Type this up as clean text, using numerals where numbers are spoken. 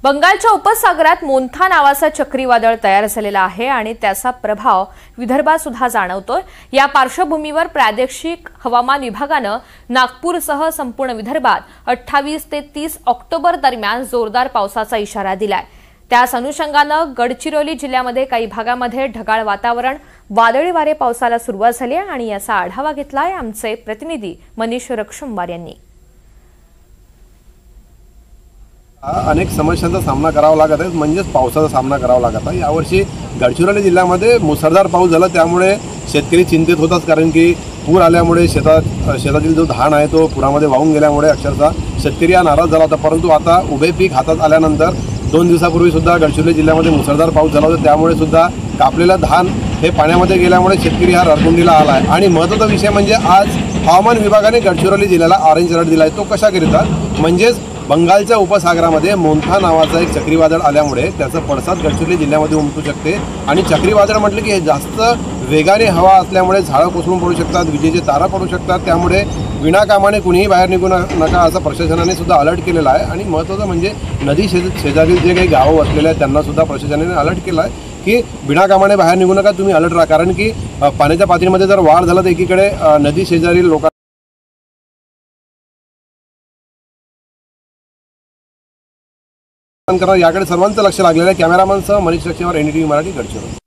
बंगालच्या उपसागरात मोन्था नावाचा चक्रीवादळ तयार झालेला आहे आणि त्याचा प्रभाव विदर्भात सुद्धा जाणवतोय। या पार्श्वभूमीवर प्रादेशिक हवामान विभागाने नागपूरसह संपूर्ण विदर्भात 28 ते 30 ऑक्टोबर दरम्यान जोरदार पावसाचा इशारा दिलाय। त्याच अनुषंगाने गडचिरोली जिल्ह्यामध्ये काही भागांमध्ये ढगाळ वातावरण, वादळी वारे पावसाला सुरुवात झाली आहे आणि याचा आढावा घेतलाय आमचे प्रतिनिधी मनीष रक्षुंबार यांनी। अनेक समस्यांचा सामना करावा लागत आहे, म्हणजेच पावसाचा सामना करावा लागत आहे। यावर्षी गडचिरोली जिल्ह्यामध्ये मुसळधार पाऊस झाला, त्यामुळे शेतकरी चिंतित होतात, कारण की पूर आल्यामुळे शेतातील जो धान आहे तो पुरामध्ये वाहून गेल्यामुळे अक्षरशः शेतकरी हा नाराज झाला होता। परंतु आता उभे पीक हातात आल्यानंतर 2 दिवसापूर्वी सुद्धा गडचिरोली जिल्ह्यामध्ये मुसळधार पाऊस झाला होता, त्यामुळे सुद्धा कापलेलं धान हे पाण्यामध्ये गेल्यामुळे शेतकरी हा रडकुंडीला आला आहे। आणि महत्त्वाचा विषय म्हणजे आज हवामान विभागाने गडचिरोली जिल्ह्याला ऑरेंज अलर्ट दिला आहे। तो कशाकरिता, म्हणजेच बंगालच्या उपसागरामध्ये मोन्था नावाचा एक चक्रीवादळ आल्यामुळे त्याचा पडसाद गडचिरोली जिल्ह्यामध्ये उमटू शकते। आणि चक्रीवादळ म्हटलं की हे जास्त वेगाने हवा असल्यामुळे झाडं कोसळून पडू शकतात, विजेचे तारा पडू शकतात, त्यामुळे विनाकामाने कुणीही बाहेर निघू नका असं प्रशासनाने सुद्धा अलर्ट केलेला आहे। आणि महत्त्वाचं म्हणजे नदी शेजारील जे काही गावं वसलेले आहेत त्यांना सुद्धा प्रशासनाने अलर्ट केला आहे की विनाकामाने बाहेर निघू नका, तुम्ही अलर्ट राहा, कारण की पाण्याच्या पातळीमध्ये जर वाढ झाला तर एकीकडे नदी शेजारील लोकांना याकडे सर्वांचं लक्ष लागलेलं आहे। कॅमेरामनसह मनीष रक्षुंबार, NDTV मराठी, गडचिरोली।